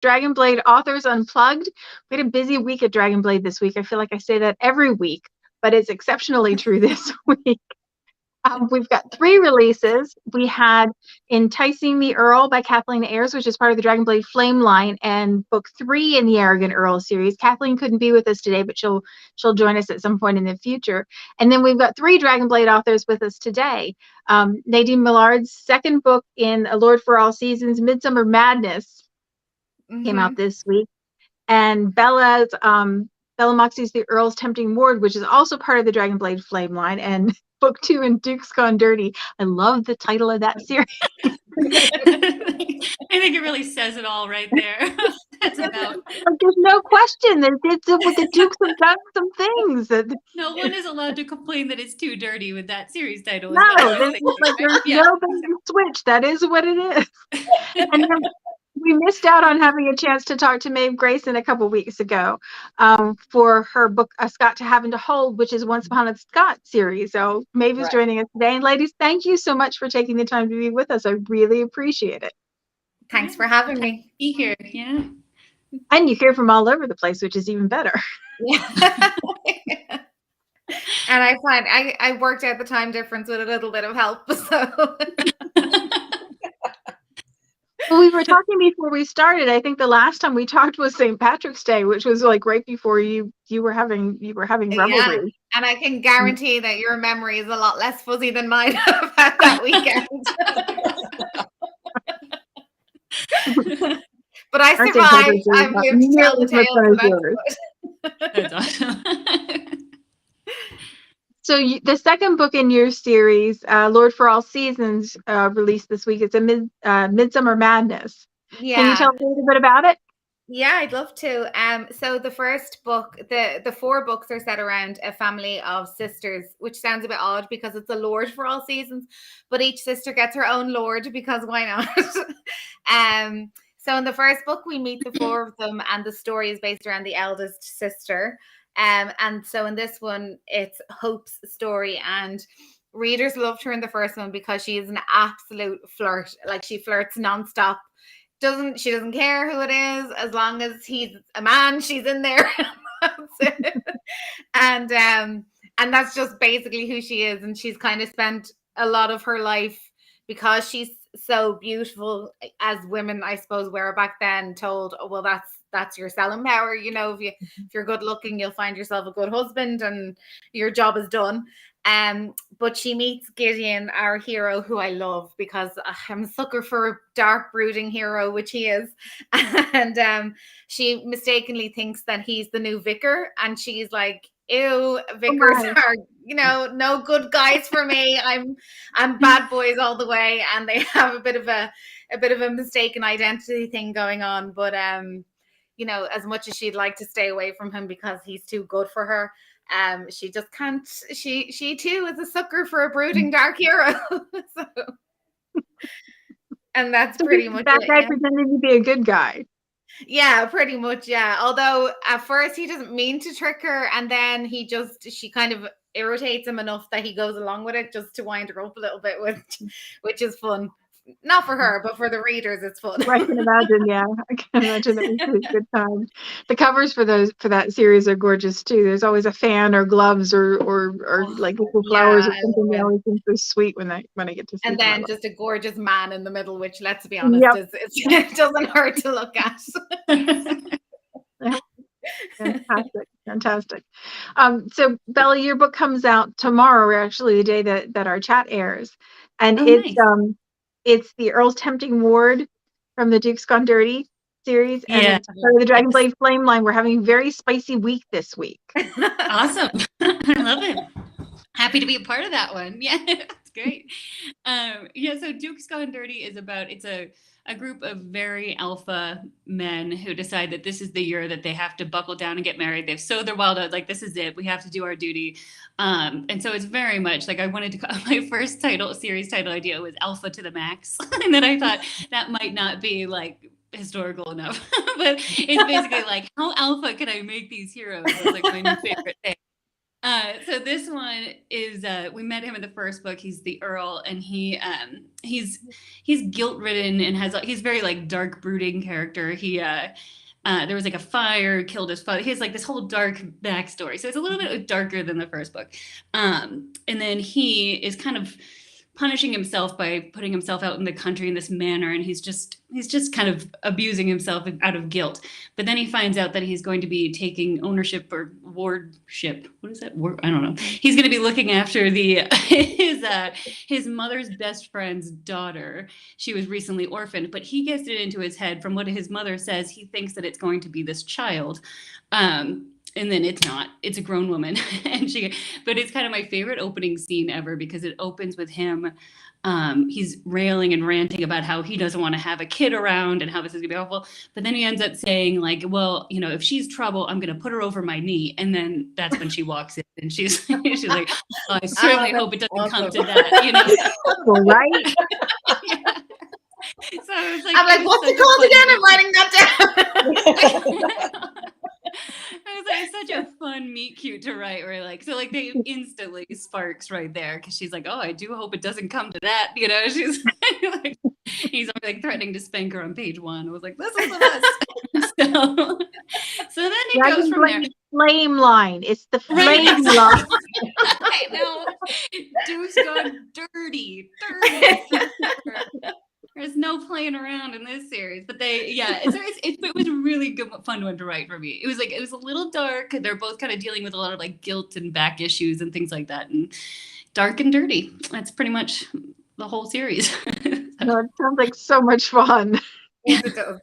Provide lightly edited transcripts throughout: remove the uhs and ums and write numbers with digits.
Dragonblade Authors Unplugged. We had a busy week at Dragonblade this week. I feel like I say that every week, but it's exceptionally true this week. We've got 3 releases. We had Enticing the Earl by Kathleen Ayres, which is part of the Dragonblade Flame line, and book 3 in the Arrogant Earl series. Kathleen couldn't be with us today, but she'll join us at some point in the future. And then we've got 3 Dragonblade authors with us today. Nadine Millard's second book in A Lord for All Seasons, Midsummer Madness, came out this week. And Bella Moxie's The Earl's Tempting Ward, which is also part of the Dragonblade Flame line, and book 2 in Duke's Gone Dirty. I love the title of that series. I think it really says it all right there. That's about. There's no question that the Dukes have done some things. No one is allowed to complain that it's too dirty with that series title. No, there's no big switch. That is what it is. And then we missed out on having a chance to talk to Maeve Greyson a couple weeks ago for her book, A Scot to Have and to Hold, which is Once Upon a Scot series. So Maeve is joining us today. And ladies, thank you so much for taking the time to be with us. I really appreciate it. Thanks for having me. Be here, yeah. And you hear from all over the place, which is even better. Yeah. And I find I worked out the time difference with a little bit of help. So. Well, we were talking before we started. I think the last time we talked was St. Patrick's Day, which was like right before you were having revelry. Yeah. And I can guarantee that your memory is a lot less fuzzy than mine about that weekend. But I survived. I've lived to tell the tale. That's awesome. So the second book in your series, Lord for All Seasons, released this week. It's a Midsummer Madness. Yeah. Can you tell me a little bit about it? Yeah, I'd love to. So the first book, the 4 books are set around a family of sisters, which sounds a bit odd because it's a Lord for All Seasons, but each sister gets her own Lord because why not? So in the first book, we meet the 4 of them, and the story is based around the eldest sister. And so in this one, it's Hope's story, and readers loved her in the first one because she is an absolute flirt. Like, she flirts nonstop. She doesn't care who it is, as long as he's a man, she's in there. And that's just basically who she is. And she's kind of spent a lot of her life, because she's so beautiful, as women, I suppose, were back then, told, oh, well, that's your selling power. You know, if you're good looking, you'll find yourself a good husband and your job is done. But she meets Gideon, our hero, who I love because I'm a sucker for a dark, brooding hero, which he is. And she mistakenly thinks that he's the new vicar, and she's like, ew, vicars are, no good guys for me. I'm bad boys all the way, and they have a bit of a mistaken identity thing going on. But as much as she'd like to stay away from him because he's too good for her, she just can't. She too is a sucker for a brooding dark hero. And that's pretty much that guy pretending to be a good guy. Yeah, pretty much. Yeah. Although at first he doesn't mean to trick her, and then she kind of irritates him enough that he goes along with it just to wind her up a little bit, which is fun. Not for her, but for the readers, it's fun. I can imagine. Yeah, I can imagine that was a good time. The covers for that series are gorgeous too. There's always a fan or gloves or like little flowers or something. They always seem so sweet when I get to see. And then just a gorgeous man in the middle, which, let's be honest, it doesn't hurt to look at. Fantastic. So Bella, your book comes out tomorrow, or actually the day that our chat airs, and it's the Earl's Tempting Ward from the Duke's Gone Dirty series, and it's part of the Dragonblade Flame line. We're having a very spicy week this week. Awesome. I love it. Happy to be a part of that one. Yeah, it's great. So Duke's Gone Dirty is about, it's a group of very alpha men who decide that this is the year that they have to buckle down and get married. They've sowed their wild oats, like, this is it. We have to do our duty. And so it's very much like, I wanted to call my first series title idea was Alpha to the Max. And then I thought that might not be like historical enough, but it's basically like, how alpha can I make these heroes? It's like my new favorite thing. So this one is we met him in the first book. He's the Earl, and he's guilt-ridden and he's very like dark, brooding character. He there was like a fire, killed his father. He has like this whole dark backstory. So it's a little bit darker than the first book. And then he is kind of punishing himself by putting himself out in the country in this manner, and he's just kind of abusing himself out of guilt. But then he finds out that he's going to be taking ownership or wardship. What is that? I don't know. He's going to be looking after his mother's best friend's daughter. She was recently orphaned, but he gets it into his head from what his mother says. He thinks that it's going to be this child. And then it's not. It's a grown woman, but it's kind of my favorite opening scene ever because it opens with him. He's railing and ranting about how he doesn't want to have a kid around and how this is gonna be awful. But then he ends up saying like, well, if she's trouble, I'm going to put her over my knee. And then that's when she walks in and she's like, oh, I certainly hope it doesn't come to that, Right. Yeah. So I was like, I'm like, what's it called again? I'm writing that down. I was like, it's such a fun meet cute to write. Where they instantly sparks right there because she's like, oh, I do hope it doesn't come to that. She's like, he's like threatening to spank her on page 1. I was like, this is the best. so then it goes from there. Flame line. It's the flame line. I know. Duke's gone dirty. There's no playing around in this series, but it was really good, fun one to write for me. It was a little dark. They're both kind of dealing with a lot of like guilt and back issues and things like that, and dark and dirty. That's pretty much the whole series. No, it sounds like so much fun. Yes, it does.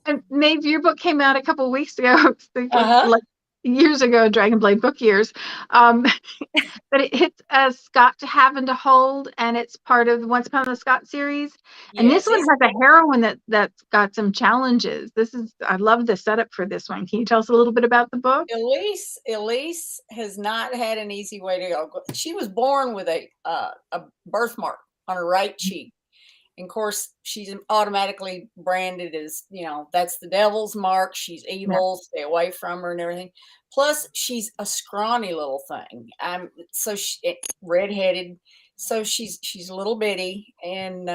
And Maeve, your book came out a couple of weeks ago, like years ago, Dragonblade book years. But it hits Scott to Have and to Hold, and it's part of the Once Upon a Scott series. And this one has a heroine that's got some challenges. I love the setup for this one. Can you tell us a little bit about the book? Elise has not had an easy way to go. She was born with a birthmark on her right cheek. And of course, she's automatically branded as, that's the devil's mark. She's evil, stay away from her and everything. Plus, she's a scrawny little thing. So redheaded. So she's a little bitty. And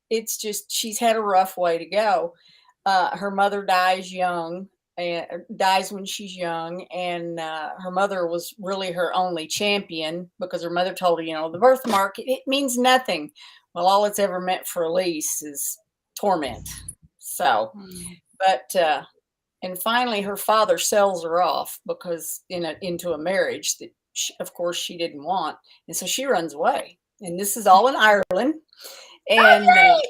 it's just, she's had a rough way to go. Her mother dies young, and dies when she's young. And her mother was really her only champion because her mother told her, the birthmark, it means nothing. Well, all it's ever meant for Elise is torment. So, but, and finally her father sells her off because into a marriage that of course she didn't want. And so she runs away, and this is all in Ireland. And yay!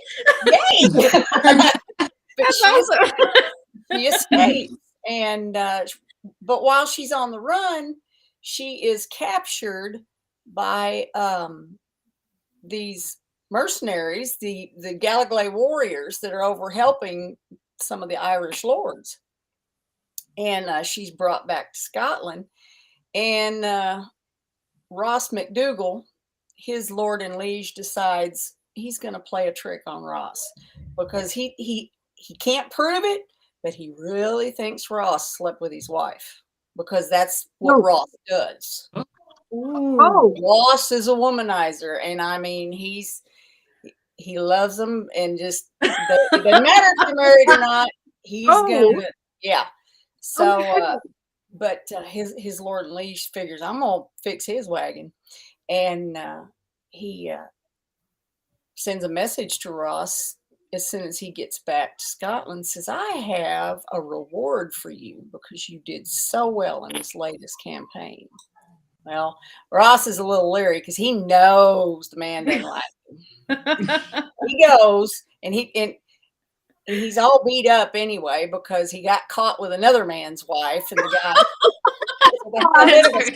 But she escapes. And, but while she's on the run, she is captured by, these mercenaries, the Gallagher warriors that are over helping some of the Irish lords. And she's brought back to Scotland. And Ross McDougall, his lord and liege, decides he's going to play a trick on Ross because he can't prove it, but he really thinks Ross slept with his wife because that's what Ross does. Ross is a womanizer, and I mean he loves them, and just it doesn't matter if you're married or not. He's gonna, So, but his lord and liege figures I'm gonna fix his wagon, and he sends a message to Ross as soon as he gets back to Scotland. Says, "I have a reward for you because you did so well in this latest campaign." Well, Ross is a little leery because he knows the man doesn't like him. He goes, and he's all beat up anyway because he got caught with another man's wife, and the guy. I love him. This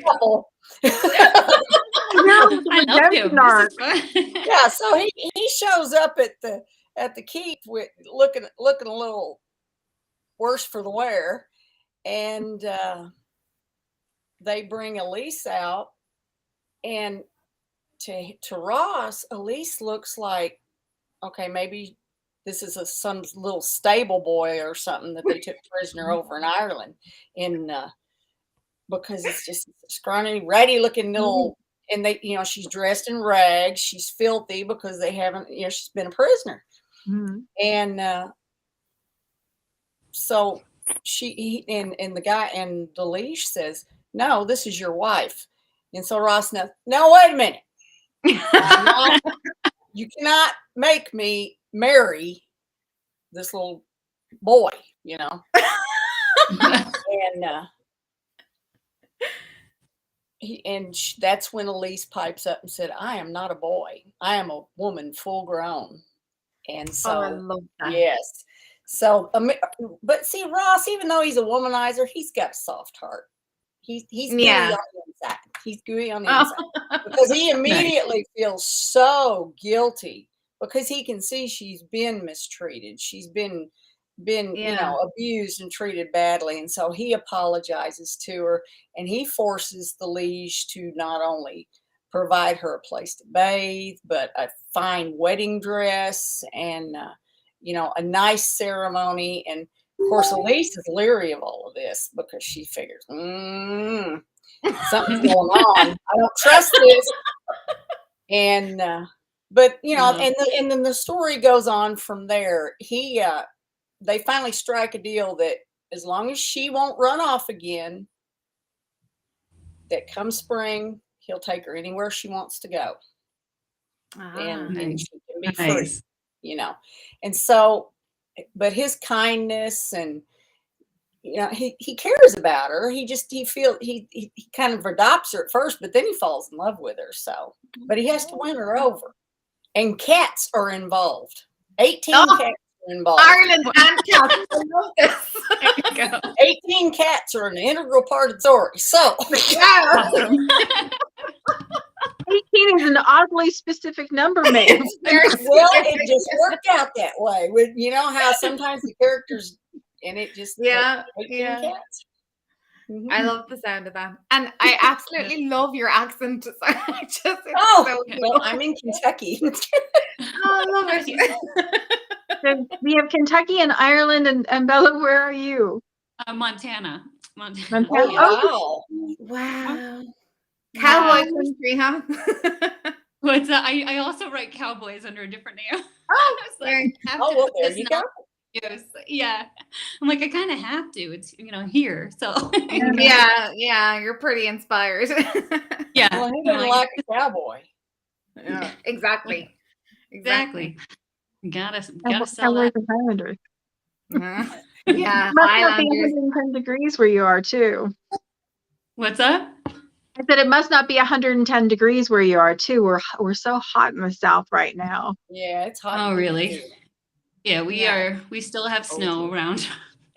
is fun. Yeah, so he shows up at the keep with looking a little worse for the wear, and they bring Elise out, and to Ross, Elise looks like, okay, maybe this is some little stable boy or something that they took prisoner over in Ireland, in because it's just a scrawny, ratty looking little, and they, she's dressed in rags, she's filthy because they haven't, she's been a prisoner, and so and the guy and the leash says, "No, this is your wife," and so Ross, no, wait a minute, you cannot make me marry this little boy, and that's when Elise pipes up and said, "I am not a boy. I am a woman full grown." And so, I love that. yes. So, but see, Ross, even though he's a womanizer, he's got a soft heart. He's gooey on the inside. He's gooey on the inside because he immediately feels so guilty because he can see she's been mistreated. She's been abused and treated badly, and so he apologizes to her, and he forces the liege to not only provide her a place to bathe, but a fine wedding dress and a nice ceremony. And of course, Elise is leery of all of this because she figures something's going on. I don't trust this. And but and then the story goes on from there. They finally strike a deal that as long as she won't run off again, that come spring, he'll take her anywhere she wants to go. And she can be free, And so, but his kindness and, he cares about her. He kind of adopts her at first, but then he falls in love with her. So, but he has to win her over. And cats are involved. 18 cats. Involved. Ireland and cats. I love this. There you go. 18 cats are an integral part of the story. So, awesome. 18 is an oddly specific number, Maeve. It just worked out that way. With how sometimes the characters and it just 18 cats. I love the sound of that, and I absolutely love your accent. I'm in Kentucky. I love it. So we have Kentucky and Ireland, and Bella, where are you? Montana. Oh, wow. Cowboy country, huh? What's that? I also write cowboys under a different name. Oh, there you go. Yeah, I'm like, I kind of have to. It's here, so yeah, you're pretty inspired. Yeah, well, he doesn't like a cowboy. Yeah, exactly. Gotta sell that. Highlanders. Yeah, Must not be 110 degrees where you are too. What's up? I said it must not be 110 degrees where you are too. We're so hot in the south right now. Yeah, it's hot. Oh, really? Yeah, we are. We still have snow around.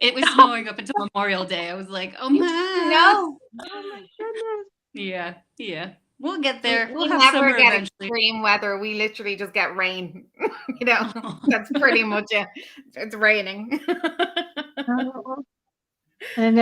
It was snowing up until Memorial Day. I was like, oh my. No. Oh my goodness. Yeah. We'll get there. We have never summer get eventually. Extreme weather. We literally just get rain. That's pretty much it. It's raining. And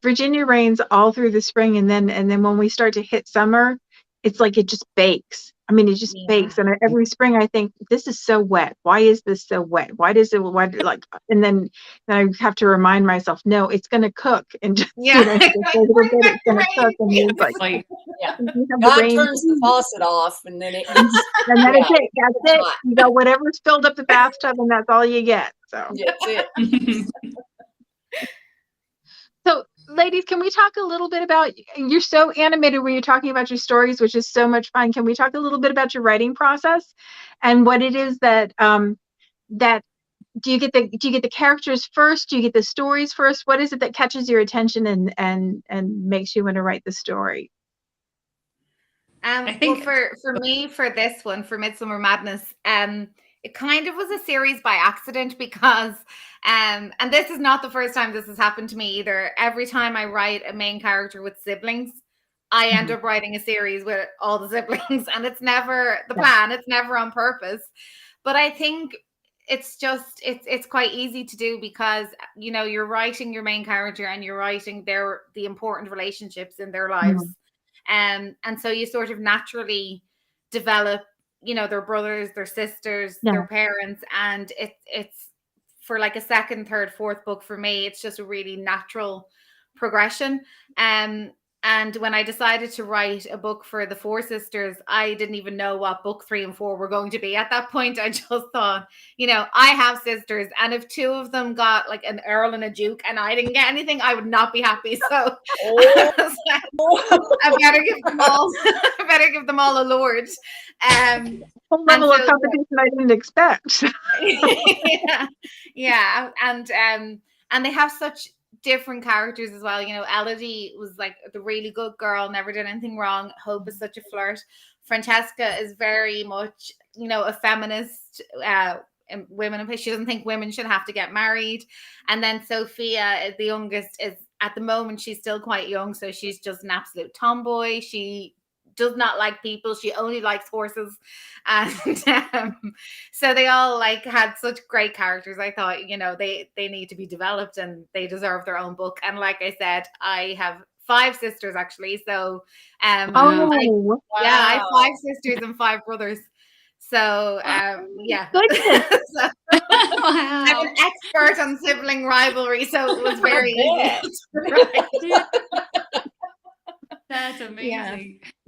Virginia rains all through the spring, and then when we start to hit summer, it's like it just bakes. I mean, it just bakes. And every spring I think, this is so wet. Why is this so wet? And then I have to remind myself, no, it's going to cook. And just, it's going to cook. And it's like, God turns the faucet off, and then it gets, and then it's it. That's it. Whatever's filled up the bathtub, and that's all you get. So that's it. So, ladies, can we talk a little bit about, you're so animated when you're talking about your stories, which is so much fun. Can we talk a little bit about your writing process and what it is that do you get the characters first? Do you get the stories first? What is it that catches your attention and makes you want to write the story? I think for me, for this one, for Midsummer Madness, it kind of was a series by accident because, and this is not the first time this has happened to me either. Every time I write a main character with siblings, I end up writing a series with all the siblings, and it's never the plan. It's never on purpose. But I think it's just, it's quite easy to do because, you're writing your main character and you're writing the important relationships in their lives. And so you sort of naturally develop their brothers, their sisters, Yeah. their parents, and it's for like a second, third, fourth book for me, it's just a really natural progression. And when I decided to write a book for the four sisters, I didn't even know what book 3 and 4 were going to be at that point. I just thought, I have sisters, and if 2 of them got like an earl and a duke and I didn't get anything, I would not be happy. So I was like, I better give them all I better give them all a lord. Whole level of competition I didn't expect. yeah. And they have such different characters as well. Elodie was like the really good girl, never did anything wrong. Hope is such a flirt. Francesca is very much, a feminist. Women, she doesn't think women should have to get married. And then Sophia, the youngest, is at the moment she's still quite young, so she's just an absolute tomboy. She does not like people. She only likes horses. And so they all like had such great characters. I thought, they need to be developed and they deserve their own book. And like I said, I have 5 sisters actually. So I have 5 sisters and 5 brothers. So yeah. So, I'm an expert on sibling rivalry, so it was very easy. That's amazing. Yeah.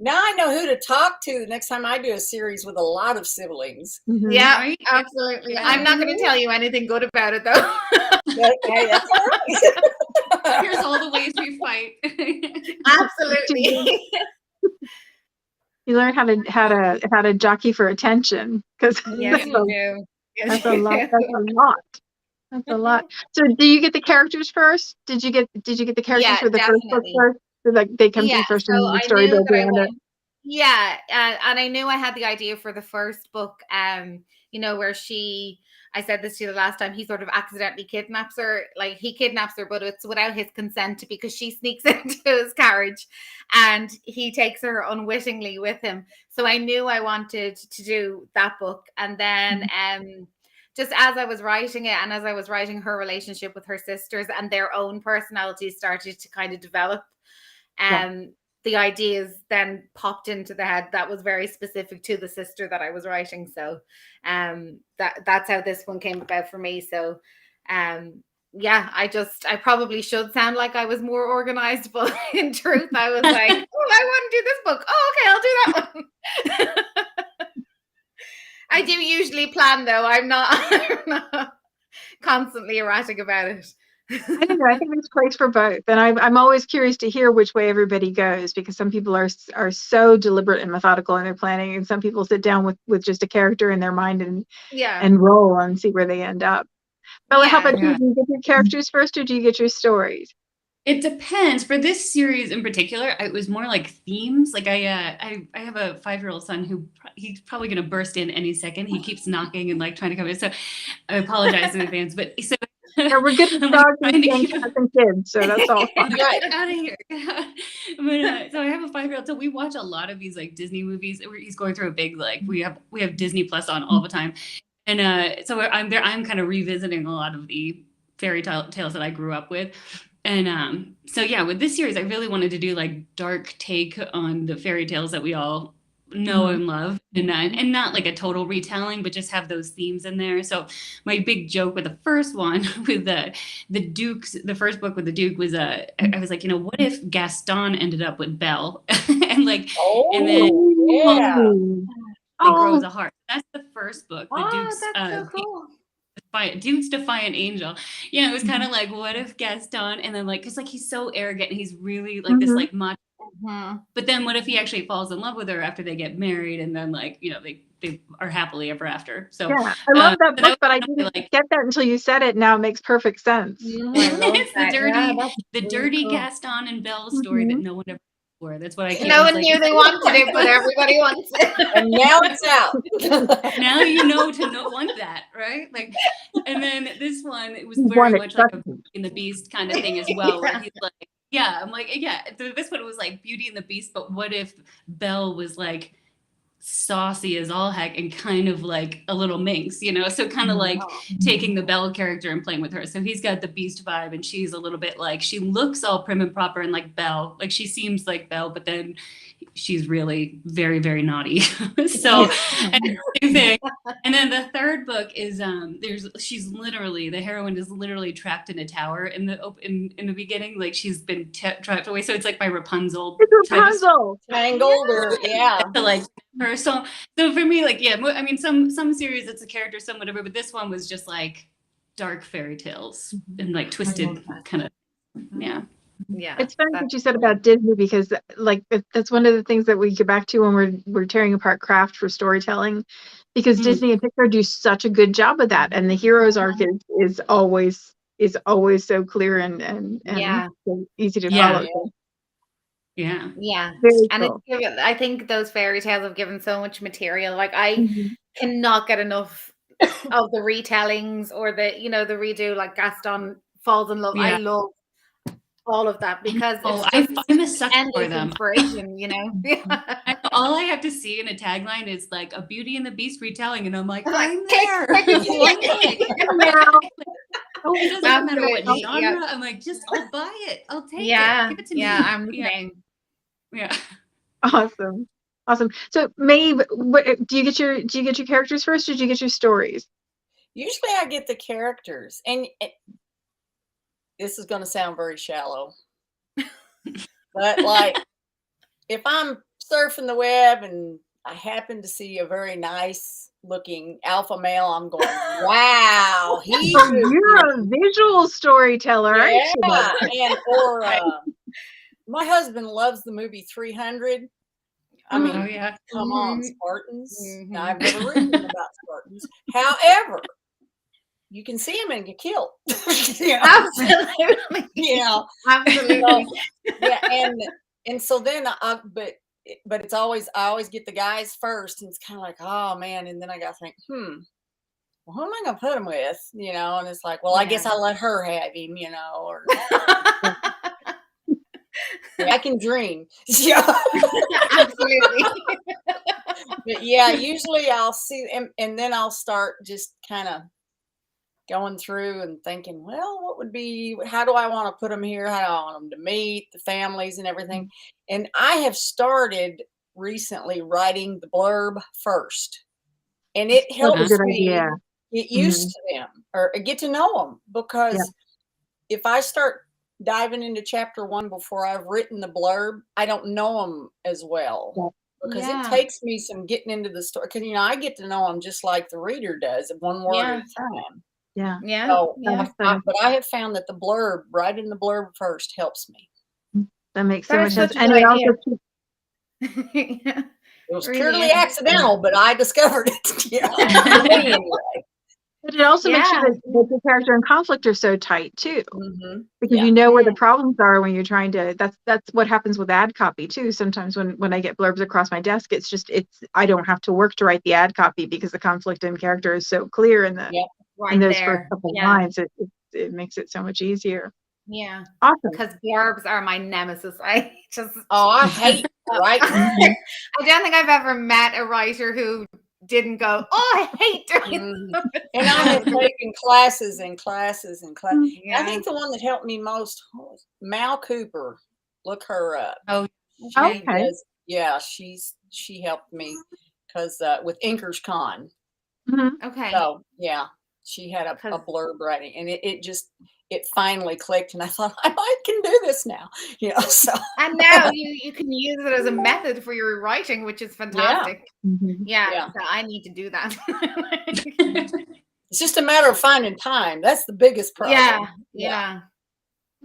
Now I know who to talk to next time I do a series with a lot of siblings. Mhm. Yeah, Right? absolutely. Yeah. I'm not going to tell you anything good about it, though. Okay, that's all right. Here's all the ways we fight. Absolutely. You learn how to jockey for attention, because Yes, you do. Yes, that's a you lot. do. That's a lot. So, do you get the characters first? Did you get the characters Yeah, for the first book definitely. first? So like they come to you first, and so the I story knew builds that I around it. wanted. Yeah, and I knew I had the idea for the first book. Where I said this to you the last time, he sort of accidentally kidnaps her. Like, he kidnaps her, but it's without his consent, because she sneaks into his carriage and he takes her unwittingly with him. So I knew I wanted to do that book. And then just as I was writing it, and as I was writing her relationship with her sisters and their own personalities started to kind of develop, the ideas then popped into the head that was very specific to the sister that I was writing. So that's how this one came about for me. So I probably should sound like I was more organized, but in truth I was like, oh, I want to do this book. Oh, okay, I'll do that one. I do usually plan, though. I'm not constantly erratic about it. I don't know. I think there's place for both, and I'm always curious to hear which way everybody goes, because some people are so deliberate and methodical in their planning, and some people sit down with just a character in their mind and roll and see where they end up. Bella, how about you? Do you get your characters first, or do you get your stories? It depends. For this series in particular, it was more like themes. Like I have a 5-year-old son who he's probably going to burst in any second. He keeps knocking and like trying to come in. So I apologize in advance. But so Yeah, we're good with dogs and kids, so that's all fine. Get out of here. But so I have a 5-year-old. So we watch a lot of these like Disney movies. He's going through a big we have Disney Plus on all the time, and so I'm kind of revisiting a lot of the fairy tales that I grew up with. And so yeah, with this series, I really wanted to do like dark take on the fairy tales that we all know and love, and not like a total retelling, but just have those themes in there. So my big joke with the first one with the Dukes, the first book with the Duke was I was like, what if Gaston ended up with Belle and like, and then grows a heart. That's the first book. The Duke's that's so cool. Duke's Defiant Angel. Yeah, it was kind of like, what if Gaston, and then like, because like he's so arrogant and he's really like this like macho. But then what if he actually falls in love with her after they get married, and then like they are happily ever after. So yeah, I love that book, but I didn't get that until you said it. Now it makes perfect sense. It's the dirty cool. Gaston and Belle story that no one ever for. That's what I no one knew they wanted it, but everybody wants it. And now it's out. Now you know to not want that, right? Like, and then this one, it was very much like a Beauty and the Beast kind of thing as well, where he's like, I'm like, this one was like Beauty and the Beast, but what if Belle was like saucy as all heck and kind of like a little minx, you know, so kind of like taking the Belle character and playing with her. So he's got the Beast vibe, and she's a little bit like, she looks all prim and proper and like Belle, like she seems like Belle, but then she's really very, very naughty. So and then the third book is she's literally, the heroine is literally trapped in a tower in the beginning, like she's been trapped away. So it's like my Rapunzel. It's Rapunzel. Tangled, or So like her. So for me, like, yeah, I mean, some series it's a character, some whatever, but this one was just like dark fairy tales and like twisted kind of, yeah. Yeah, It's funny what you said about Disney, because like that's one of the things that we get back to when we're tearing apart craft for storytelling, because Disney and Pixar do such a good job of that, and the hero's arc is always so clear and so easy to follow. Yeah. Very And cool. I think those fairy tales have given so much material. Like I cannot get enough of the retellings or the the redo, like Gaston Falls in Love. Yeah. I love all of that because I'm a sucker for endless them. inspiration, All I have to see in a tagline is like a Beauty and the Beast retelling, and I'm like, I'm take there. It doesn't matter what genre. I'm like, I'll buy it. I'll take it. Give it to me. I'm the same. Yeah. Awesome. So Maeve, do you get your characters first, or do you get your stories? Usually I get the characters, and this is going to sound very shallow, but like if I'm surfing the web and I happen to see a very nice looking alpha male, I'm going, wow, You're a visual storyteller, aren't you? My husband loves the movie 300. I mean, come on, Spartans. Now, I've never written about Spartans. However, you can see him and get killed. Absolutely. Absolutely. And so then but it's always, I always get the guys first, and it's kind of like, oh man, and then I got to think, well, who am I gonna put him with, and it's like, well, I guess I'll let her have him, or I can dream. Absolutely. But yeah, usually I'll see them, and then I'll start just kind of going through and thinking, well, how do I want to put them here? How do I want them to meet, the families and everything? And I have started recently writing the blurb first, and it helps me get used to them or get to know them, because if I start diving into chapter 1 before I've written the blurb, I don't know them as well. Because it takes me some getting into the story. Because, I get to know them just like the reader does, one word at a time. But I have found that the blurb, writing the blurb first, helps me. That makes so much sense. And it also it was purely accidental, but I discovered it. But it also makes sure that the character and conflict are so tight too, because you know where the problems are when you're trying to. That's what happens with ad copy too. Sometimes when I get blurbs across my desk, it's I don't have to work to write the ad copy because the conflict and character is so clear in those first couple lines. It makes it so much easier. Yeah, awesome. Because blurbs are my nemesis. I hate writing. I don't think I've ever met a writer who didn't go, I hate doing And I have taken classes and classes and classes. I think the one that helped me most was Mal Cooper. Look her up. She helped me because with Inkers Con. Okay. So she had a blurb writing, and it finally clicked, and I thought, I can do this now. So and now you can use it as a method for your writing, which is fantastic. So I need to do that. It's just a matter of finding time. That's the biggest problem.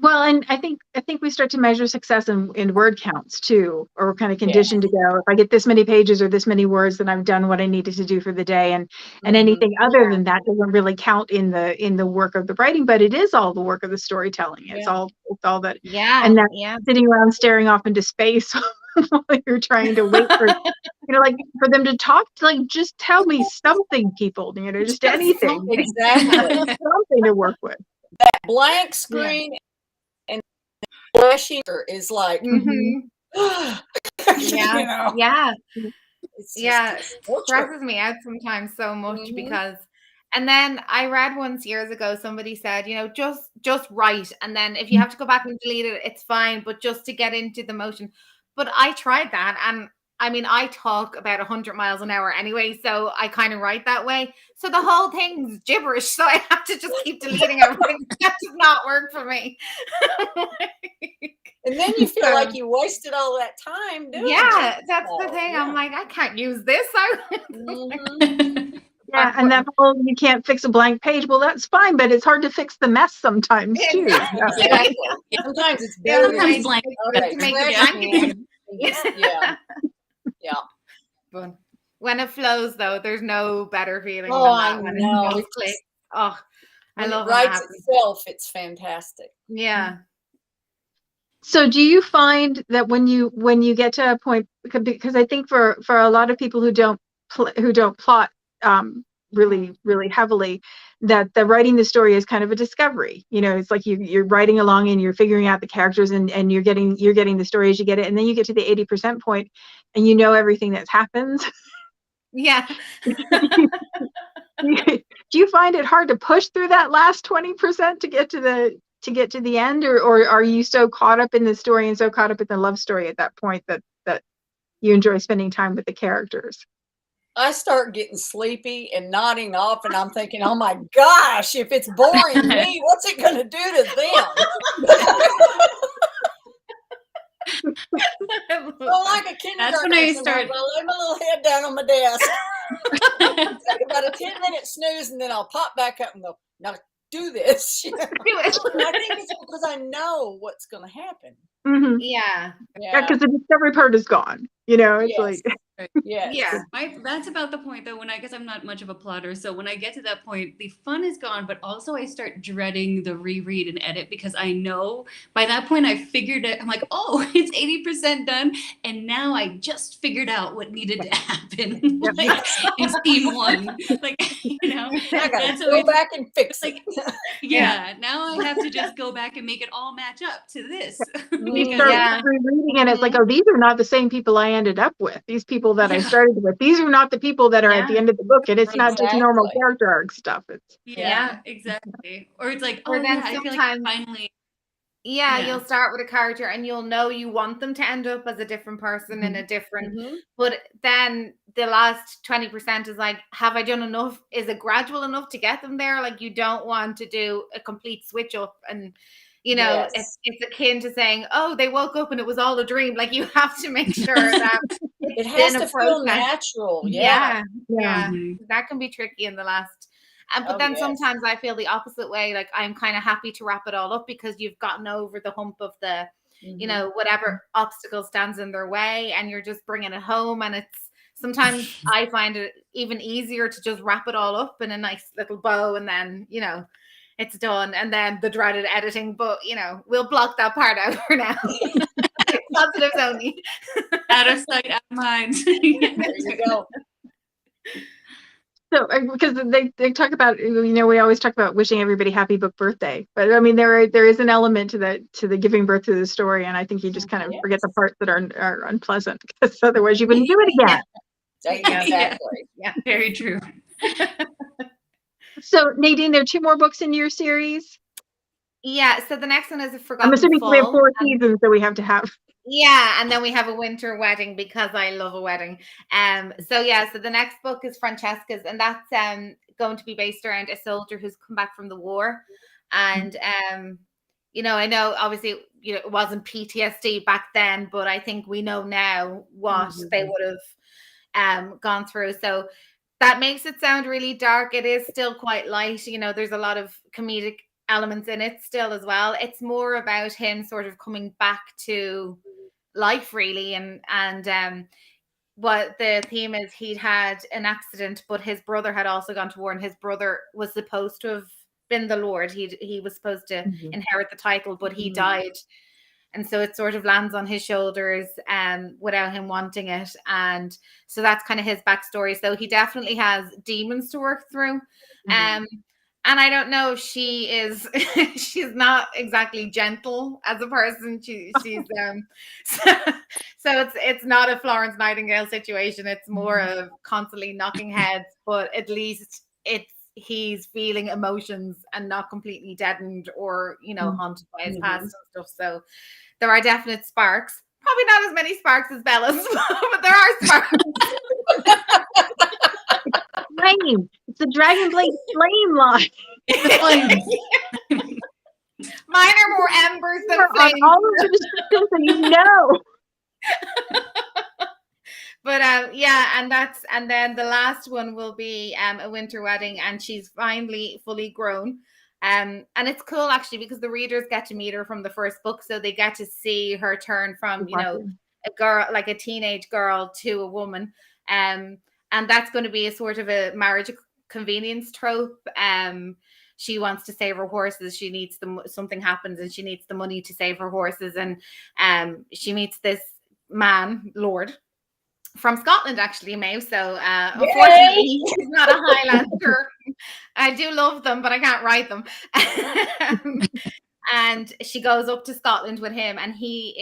Well, and I think we start to measure success in word counts too, or we're kind of conditioned to go, if I get this many pages or this many words, then I've done what I needed to do for the day, and anything other than that doesn't really count in the work of the writing, but it is all the work of the storytelling. It's all that. And that sitting around staring off into space while you're trying to wait for like for them to talk, just tell me something, people, just anything. Exactly. Something to work with. That blank screen and flashing is like, It's Yeah, just it torture. stresses me out sometimes so much Mhm. because, and then I read once years ago, somebody said, just write, and then if you have to go back and delete it, it's fine, but just to get into the motion. But I tried that, and I mean, I talk about 100 miles an hour anyway, so I kind of write that way. So the whole thing's gibberish, so I have to just keep deleting everything. That does not work for me. And then you feel So- like you wasted all that time doing Yeah, it. that's the So, thing. yeah. I'm like, I can't use this. Mhm. Yeah, and that whole you can't fix a blank page. Well, that's fine, but it's hard to fix the mess sometimes too. Exactly. Sometimes it's better to Sometimes just, blank. okay, make trash it can, blank. and just- yeah. Yeah. But when it flows, though, there's no better feeling Oh, than I that. When know. it just It's- clicks. Oh, I When love it when that writes happens. itself, it's fantastic. Yeah. So do you find that when you get to a point, because I think for a lot of people who don't plot really heavily, that the writing the story is kind of a discovery. It's like you're writing along and you're figuring out the characters and you're getting the story as you get it, and then you get to the 80% point and you know everything that's happened. Yeah. Do you find it hard to push through that last 20% to get to the end, or are you so caught up in the story and so caught up in the love story at that point that you enjoy spending time with the characters? I start getting sleepy and nodding off, and I'm thinking, oh my gosh, if it's boring me, what's it going to do to them? Well, like a kindergarten, when I start- I'll lay my little head down on my desk, take about a 10-minute snooze, and then I'll pop back up and go, now do this. And I think it's because I know what's going to happen. Mm-hmm. Yeah. Yeah, because the discovery part is gone. It's Yes. like Yes. Yeah. That's about the point though, when I guess I'm not much of a plotter. So when I get to that point, the fun is gone, but also I start dreading the reread and edit because I know by that point I figured it. I'm like, oh, it's 80% done. And now I just figured out what needed to happen like, in scene one. Like, I got that's to how go it's back and fix like, it. yeah, now I have to just go back and make it all match up to this. you Because start Yeah. rereading and it's like, oh, these are not the same people I ended up with. These people that I Yeah. started with, these are not the people that are at the Yeah. end of the book, and it's not just normal Exactly. character arc stuff. It's yeah, exactly. Or it's like, Or oh then yeah, I feel like sometimes- finally. Yeah, Yeah. you'll start with a character and you'll know you want them to end up as a different person in a different, Mhm. but then the last 20% is like, have I done enough? Is it gradual enough to get them there? Like, you don't want to do a complete switch up, and Yes. it's akin to saying, oh, they woke up and it was all a dream. Like, you have to make sure that It has been a to feel process. natural. Yeah. Yeah. Mhm. That can be tricky in the last. But Oh, then yes. sometimes I feel the opposite way. Like, I'm kind of happy to wrap it all up because you've gotten over the hump of the, Mhm. whatever obstacle stands in their way, and you're just bringing it home. And it's sometimes I find it even easier to just wrap it all up in a nice little bow, and then it's done. And then the dreaded editing, but we'll block that part out for now. Positives only. Out of sight, out of mind. There you go. so because they talk about, we always talk about wishing everybody happy book birthday, but I mean there is an element to the giving birth to the story, and I think you just kind of forget the parts that are unpleasant, because otherwise you wouldn't do it again. Exactly. Yeah. Very true. So Nadine, there are 2 more books in your series. Yeah. So the next one is a Forgotten I'm assuming we have Fall. 4 seasons that we have to have. Yeah, and then we have a winter wedding because I love a wedding. So the next book is Francesca's, and that's going to be based around a soldier who's come back from the war. And I know obviously it wasn't PTSD back then, but I think we know now what they would have gone through. So that makes it sound really dark. It is still quite light. There's a lot of comedic elements in it still as well. It's more about him sort of coming back to life, really, and what the theme is, he'd had an accident, but his brother had also gone to war, and his brother was supposed to have been the Lord. He was supposed to inherit the title, but he died, and so it sort of lands on his shoulders without him wanting it. And so that's kind of his backstory. So he definitely has demons to work through. And I don't know if she is, she's not exactly gentle as a person. She's so it's not a Florence Nightingale situation. It's more of constantly knocking heads, but at least he's feeling emotions and not completely deadened or, you know, haunted by his past and stuff. So there are definite sparks. Probably not as many sparks as Bella's, but there are sparks. Flame. It's the Dragonblade Flame line. It's the flames. Mine are more embers than On flames. all of the descriptions, and you know. But yeah, and then the last one will be a winter wedding, and she's finally fully grown. And it's cool actually because the readers get to meet her from the first book, so they get to see her turn from, you know, a girl, like a teenage girl, to a woman. And that's going to be a sort of a marriage convenience trope. She wants to save her horses. She needs something happens and she needs the money to save her horses. And she meets this man, Lord, from Scotland, actually, Maeve. So unfortunately, he's not a Highlander. I do love them, but I can't write them. And she goes up to Scotland with him, and he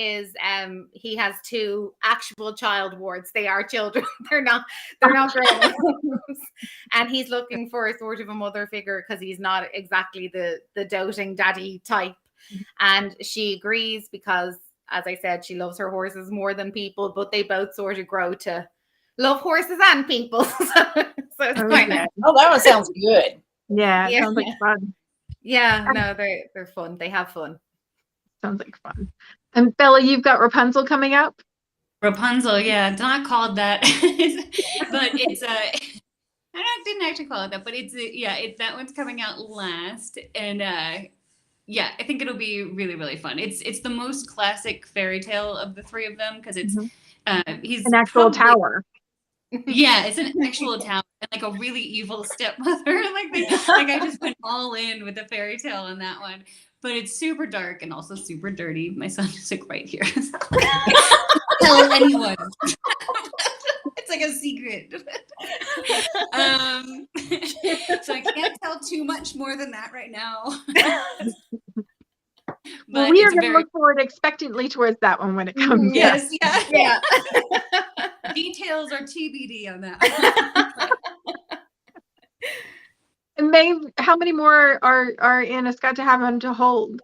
has 2 actual child wards. They are children. They're not grown-ups. And he's looking for a sort of a mother figure because he's not exactly the doting daddy type. And she agrees because, as I said, she loves her horses more than people, but they both sort of grow to love horses and people. So it's kind of. Oh, that one sounds good. Yeah, it sounds like fun. Yeah, no, they're fun. They have fun. Sounds like fun. And Bella, you've got Rapunzel coming up? Rapunzel, yeah, it's not called that, but it's I didn't actually call it that, but it's that one's coming out last, and yeah, I think it'll be really, really fun. It's the most classic fairy tale of the 3 of them because it's he's an actual tower. Yeah, it's an actual tower and like a really evil stepmother. Like I just went all in with the fairy tale on that one. But it's super dark and also super dirty. My son is like right here. Tell anyone. It's like a secret. So I can't tell too much more than that right now. Well, we are going to look forward expectantly towards that one when it comes. Yes, yeah. Details are TBD on that. And Maeve, how many more are in a Scott to have on to hold?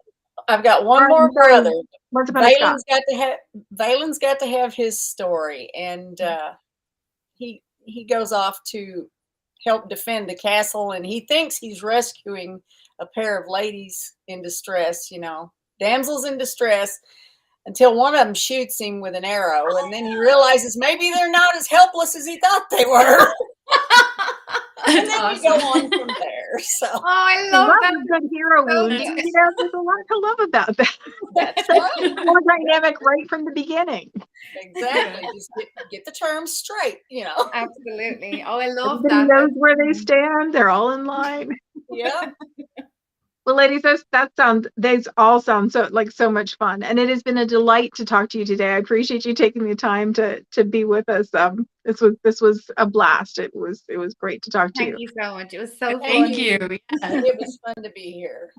I've got one more brother. Valen's got to have his story, and he goes off to help defend the castle, and he thinks he's rescuing a pair of ladies in distress, you know, damsels in distress, until one of them shoots him with an arrow, and then he realizes maybe they're not as helpless as he thought they were. And then awesome. we go on from there. So, I love that. Good hero wound. You know, there's a lot to love about that. that's right. More dynamic right from the beginning. Exactly. Just get the terms straight, you know. Absolutely. Oh, I love Everybody that. knows where they stand. They're all in line. Yeah. Well, ladies, they all sound so much fun, and it has been a delight to talk to you today. I appreciate you taking the time to be with us. This was a blast. It was great to talk to you. Thank you so much. It was so fun. Thank you. It was fun to be here.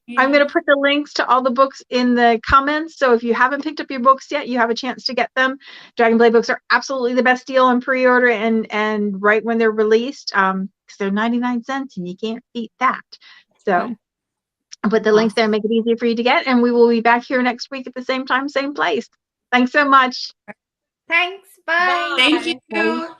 Yeah. I'm going to put the links to all the books in the comments. So if you haven't picked up your books yet, you have a chance to get them. Dragonblade books are absolutely the best deal on pre-order and right when they're released, because they're 99 cents and you can't beat that. So I'll put the links there and make it easier for you to get. And we will be back here next week at the same time, same place. Thanks so much. Thanks. Bye. Thank you.